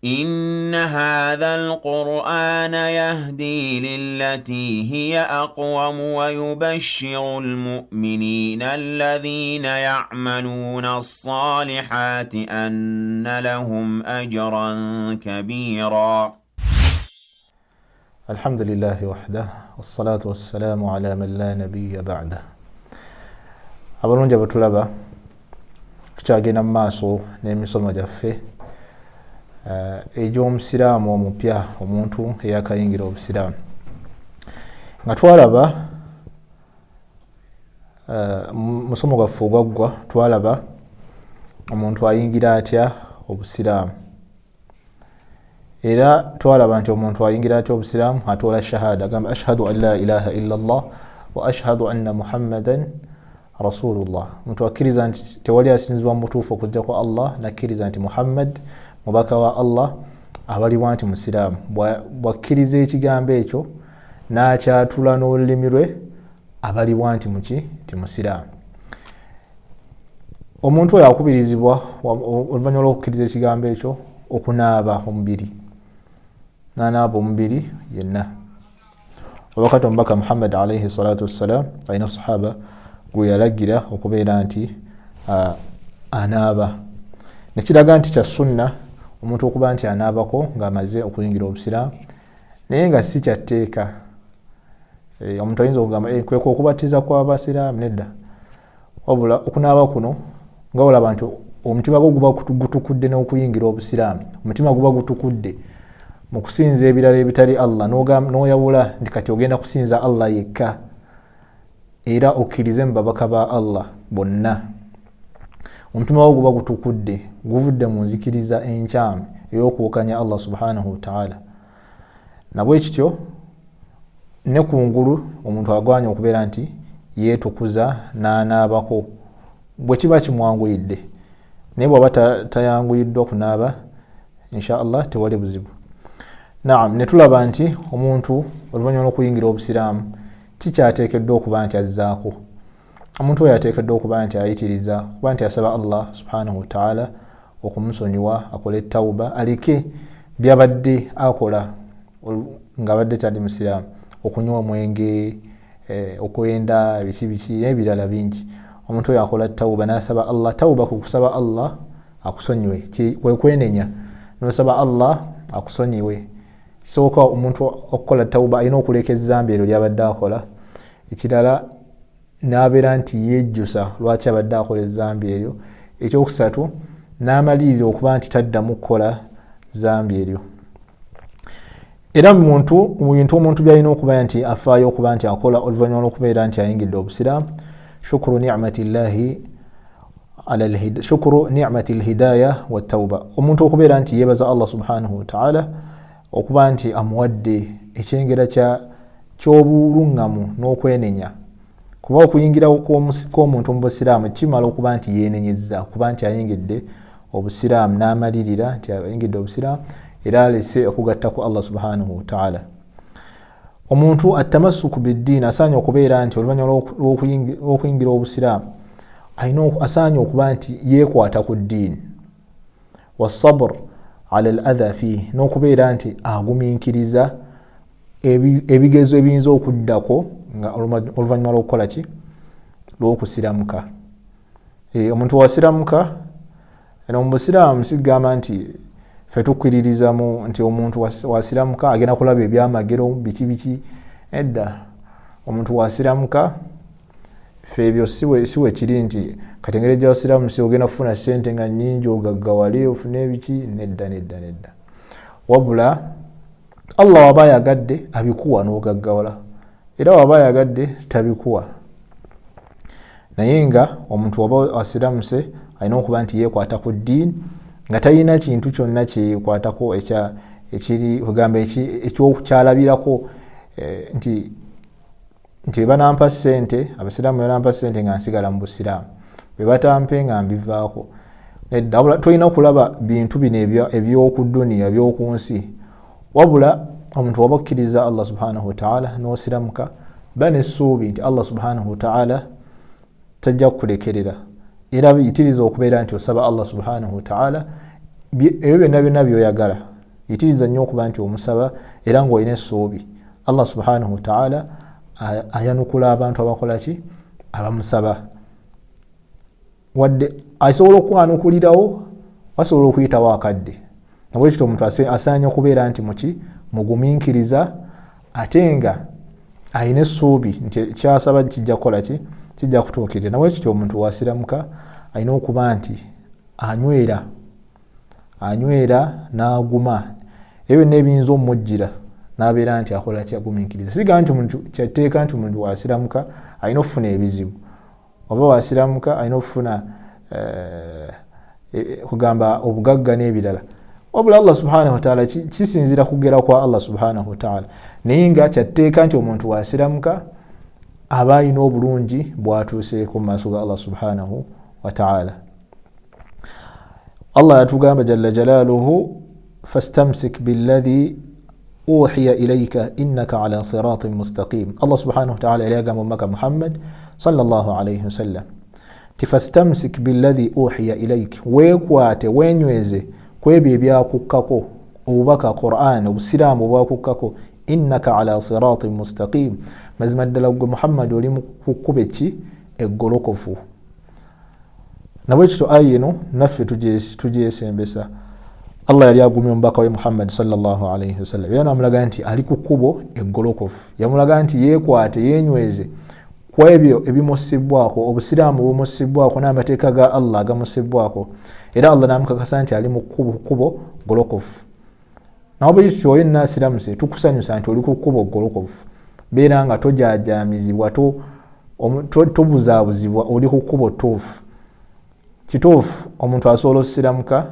إن هذا القرآن يهدي للتي هي أقوم ويبشر المؤمنين الذين يعملون الصالحات أن لهم أجرا كبيرا. الحمد لله وحده والصلاة والسلام على من لا نبي بعده. abalungi abatulaba tukyagenda mu maaso n'emisomo gyaffe egy'omusiraamu omupya, omuntu eyakayingira obusiraamu, nga twalaba musomo gwaffe ogwaggwa twalaba omuntu ayingira atya obusiraamu, era twalaba nti omuntu ayingira atya obusiraamu atoola shahada, agamba ashhadu an la ilaha illa Allah wa ashhadu anna muhammadan rasulullah. Omuntu akkiriza nti tewali asinzibwa mu butuufu okujja kwa Allah, nakkiriza nti Muhammad mubaka wa Allah abalibwa nti musiraamu. Bwakkiriza ekigambo ekyo n'akyatula n'olulimi lwe abalibwa nti ti musiraamu. Omuntu oyo akubirizibwa oluvannyuma lw'okukkiriza ekigambo ekyo okunaaba omubiri, n'anaaba omubiri yenna. Wakati omubaka Muhammad alayhi salatu wassalam alina sahaba gwe yalagira okubeera nti anaaba, nekiraga nti kya sunna omuntu okuba nti anaabako ng'amaze okuyingira obusiraamu, naye nga si kyatteeka. Omuntu ayinza okugamba kweka okubatiza kw'abasiraamu, nedda, wabula okunaaba kuno nga olaba nti omutima gwo guba gutukudde n'okuyingira obusiraamu, omutima guba gutukudde mu kusinza ebirala ebitali Allah, n'oyawula nti kati ogenda kusinza Allah yekka era okkirize mu babaka ba Allah bonna. Omutima gwo guba gutukudde, guvudde mu nzikiriza enkyamu ey'okuwakanya Allah subhanahu wa ta'ala. Nabwe kityo ne kungulu omuntu agwanya okubeera nti yeetukuza n'anaabako bwe kiba kimwanguyidde, naye bw'aba tayanguyiddwa okunaaba insha Allah tewali buzibu. Naam, ne tulaba nti omuntu oluvannyuma lw'okuyingira obusiraamu tikyateekeddwa okuba nti azzaako. Omuntu oyo ateekeddwa okuba nti ayitiriza, okuba nti asaba Allah subhanahu wa ta'ala okumusonyiwa, akole tawuba, aleke byabadde akola ng'abadde tali musiraamu, okunywa omwenge, okwenda biki n'ebirala bingi. Omuntu oyo akola tawuba n'asaba Allah. Tawuba ku kusaba Allah akusonyiwe, kwe kwenenya n'osaba Allah akusonyiwe. Kisooka omuntu okukola tawuba alina okuleka ezzambi eryo lyabadde akola. Ekirala n'abeera nti yejjusa lwaki abadde akola ezzambi eryo. Ekyokusatu n'amalirira okuba nti taddamu kukola zambi eryo. Era mu bintu omuntu byalina okuba nti afaayo okuba nti akola oluvannyuma lw'okubeera nti ayingidde obusiraamu, shukuru ni'mati alhidaya wa tawba. Omuntu okubeera nti yeebaza Allah subhanahu wa ta'ala okuba nti amuwadde ekyengera ky'obulungamu n'okwenenya. Kuba okuyingira kw'omuntu mu busiraamu kimala okuba nti yeenenyezza, okuba nti ayingidde obusiraamu n'amalirira nti ayingidde obusiraamu era alese okugatta ku Allah subhanahu wa ta'ala. Omuntu atamassuku biddiini asaanye okubeera nti oluvannyuma lw'okuyingira obusiraamu asaanye okuba nti yeekwata ku ddiini. Wassabr ala al-adha fihi, n'okubeera nti agumiikiriza ebigezo ebiyinza okuddako nga oluvannyuma lw'okukola ki, lw'okusiramuka. Omuntu wasiramuka mu busiraamu sigamba nti ffe tukkiririzamu nti omuntu wasiramuka agenda kulaba ebyamagero biki, edda. Omuntu wasiramuka ffe ebyo siwe kiri nti katengere gya wasiraamu si ogenda kufuna ssente nga nnyingi ogaggawale ofune ebiki, nedda. Wabula Allah waba ayagadde abikuwa n'ogaggawala, era waba ayagadde tabikuwa. Naye nga omuntu waba wasiramuse alina okuba nti yeekwata ku ddiini nga talina kintu kyonna kyekwatako ekiri kugamba ekyokyalabirako nti bwe banampa ssente, abasiraamu banampa ssente nga nsigala mu busiraamu, bwe batampe nga mbivaako. Nedda, tolina kulaba bintu bino eby'oku dduniya, eby'oku nsi, wabula omuntu waba okkiriza Allah subhanahu wa ta'ala n'osiramuka, ba n'essuubi nti Allah subhanahu wa ta'ala tajja kukulekerera, era biyitiriza okubeera nti osaba Allah subhanahu wa ta'ala ebyo byonna byonna by'oyagala yitiriza nnyo okuba nti omusaba era ng'olina essuubi Allah subhanahu wa ta'ala ayanukula abantu abakola ki abamusaba wadde asobola okwanukulirawo asobola okuyitawo akadde nabwe kityo omuntu asaanya okubeera nti muki mugumiikiriza ate nga ayina essuubi nti kyasaba kijja kukola ki kijja kutuukirira nabwe kityo omuntu wasiramuka ayina okuba nti anywera n'aguma ebyo n'ebiyinza omujjira n'abeera nti akola kyagumiikiriza siga nti omuntu kyatteeka nti omuntu wasiramuka ayina okufuna ebizibu oba wasiramuka ayina okufuna kugamba obugagga n'ebirala wabula Allah subhanahu wa ta'ala kisinzira kugera kwa Allah subhanahu wa ta'ala naye nga kyatteeka nti omuntu wasiramuka aba ayina obulungi bwatuuseeko mu maaso ga Allah subhanahu wa ta'ala. Allah yatugamba jalla jalaaluhu fastamsik billadhi uhiya ilayka innaka ala siratin mustaqim. Allah subhanahu wa ta'ala yagamba omubaka Muhammad sallallahu alayhi wasallam fastamsik billadhi uhiya ilayka, weekwate wenyweze kwebyo ebyakukkako obubaka Qur'an obusiraamu obwakukkako innaka ala siratin mustaqim, mazima ddala gwe Muhammad oli mu kukkuba eki eggolokofu. Nabwe kityo ayi eno naffe tugyesembesa. Allah yali agumya omubaka we Muhammad sallallahu alayhi wasallam era namulaga nti ali ku kkubo eggolokofu, yamulaga nti yeekwate yenyweze ku ebyo ebimussibwako obusiraamu bumussibwako n'amateeka ga Allah agamussibwako, era Allah namukakasa nti ali mu kkubo golokofu. Nabwe kityo yenna asiramuse tukusanyusa nti oli ku kkubo golokofu, beera nga tojaajamizibwa tobuzaabuzibwa, oli ku kkubo tuufu. Kituufu omuntu asobola osiramuka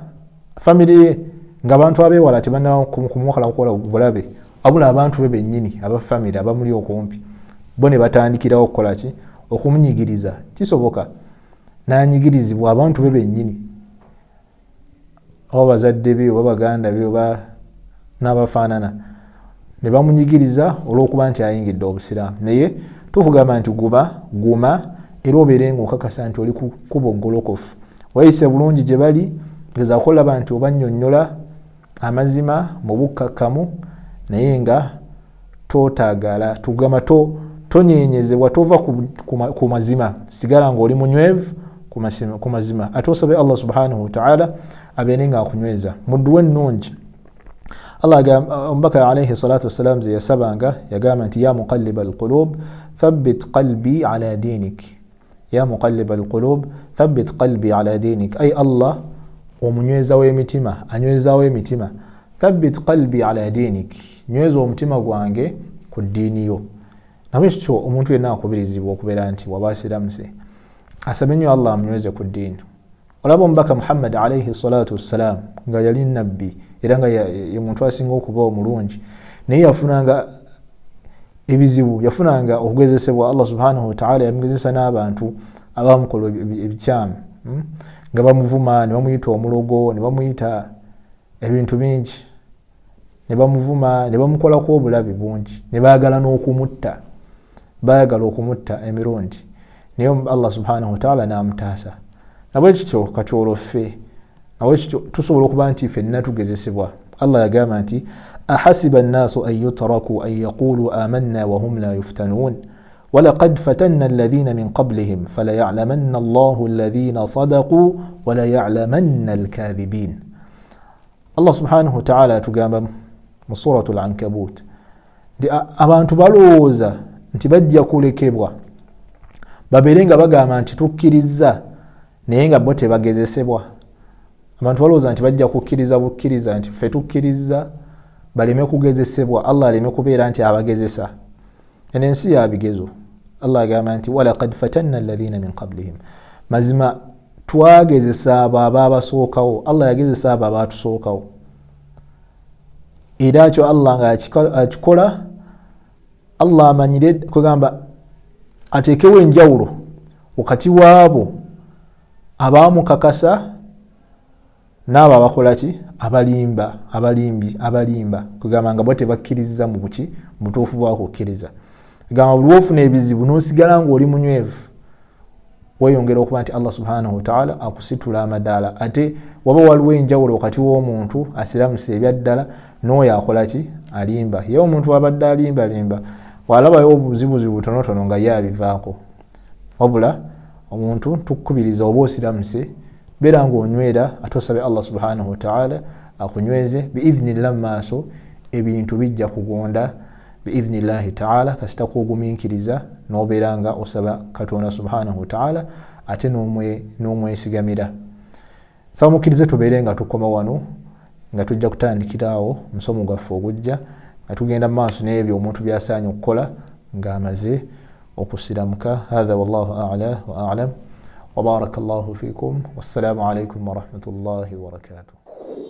family ye nga abantu abeewala tebanna kumwakala kukola bulabe, wabula abantu be bennyini aba family abamuli okumpi bo ne batandikirawo okukola ki okumunyigiriza. Kisoboka n'anyigirizibwa abantu be bennyini oba bazadde be oba baganda be oba n'abafaanana ne bamunyigiriza olw'okuba nti ayingidde obusiraamu. Naye tukugamba nti guma era obeere ng'okakasa nti oli ku kkubo golokofu, wayise bulungi gye bali, gezaako olaba nti obannyonnyola amazima mu bukkakkamu naye nga totaagala tugamba tonyenyezebwa, tova ku mazima, sigala ng'oli munywevu ku mazima, ate osobe Allah subhanahu wa ta'ala abeere ng'akunyweza. Muddu we nnungi omubaka alayhi salatu wassalam ze yasabanga yagamba nti ya muqallib alqulub thabbit qalbi ala dinik, ya muqallib alqulub thabbit qalbi ala dinik, ay Allah omunyweza w'emitima anywezaawo emitima, thabbit qalbi ala dinik, nyweza omutima gwange ku ddiini yo. Nabwe kityo omuntu yenna akubirizibwa okubeera nti waba asiramuse asabe nnyo Allah amunyweze ku ddiini. Olaba omubaka Muhammad alayhi salatu wassalam nga yali nabbi era nga ye muntu asinga okuba omulungi, naye yafunanga ebizibu, yafunanga okugezesebwa. Allah subhanahu wa ta'ala yamugezesa n'abantu abamukola ebikyamu nga bamuvuma, ne bamuyita omulogo, ne bamuyita ebintu bingi, ne bamuvuma, ne bamukolako obulabe bungi, ne baagala n'okumutta, baagala okumutta emirundi, naye Allah subhanahu wa ta'ala n'amutaasa. Nabwe kityo kati olwo ffe nabwe kityo tusobola okuba nti ffenna tugezesebwa. Allah yagamba nti ahasiba annaasu an yutraku an yaqulu amanna wa hum la yuftanuun walaqad fatanna alladhina min qablihim falaya'lamanna Allahu alladhina sadaqu walaya'lamanna alkadhibin. Allah subhanahu wa ta'ala atugamba mu suratul Ankabut nti abantu balowooza nti bajja kulekebwa babeere nga bagamba nti tukkiriza naye nga bo tebagezesebwa. Abantu balowooza nti bajja kukkiriza bukkiriza nti ffe tukkiriza baleme kugezesebwa, Allah aleme kubeera nti abagezesa. Eno ensi ya bigezo. Allah agamba nti walaqad fatanna alladhina min qablihim, mazima twagezesa abo ababasookawo. Allah yagezesa abo abatusookawo, era kyo Allah nga akikola, Allah amanyire kugamba ateekewo enjawulo wakati waabo abamukakasa n'abo abakola ki abalimba kugamba nga bo tebakkiriza mu buki butuufu bwa kukkiriza. Gamba buli ofuna ebizibu n'osigala ng'oli munywevu weyongera okuba nti Allah subhanahu wa ta'ala akusitula amadaala. Ate waba waliwo enjawulo wakati w'omuntu asiramuse ebyaddala n'oyo akola ki alimba. Ye omuntu abadde alimba walabayo obuzibuzibu butonotono nga ye abivaako. Wabula omuntu tukubiriza oba osiramuse beera ng'onywera ate osabe Allah subhanahu wa ta'ala akunyweze biidhnillah maaso ebintu bijja kugonda biidhnillahi ta'ala kasita kugumiikiriza n'obeera nga osaba Katonda subhanahu wa ta'ala ate n'omwesigamira. Saba mukkirize tubeere nga tukoma wano nga tujja kutandikiraawo musomo gwaffe ogujja nga tugenda mu maaso n'ebyo omuntu byasaanye okukola ng'amaze okusiramuka. Hadha wallahu a'la wa a'lam wa barakallahu fikum. Wassalamu alaikum wa rahmatullahi wa barakatuh.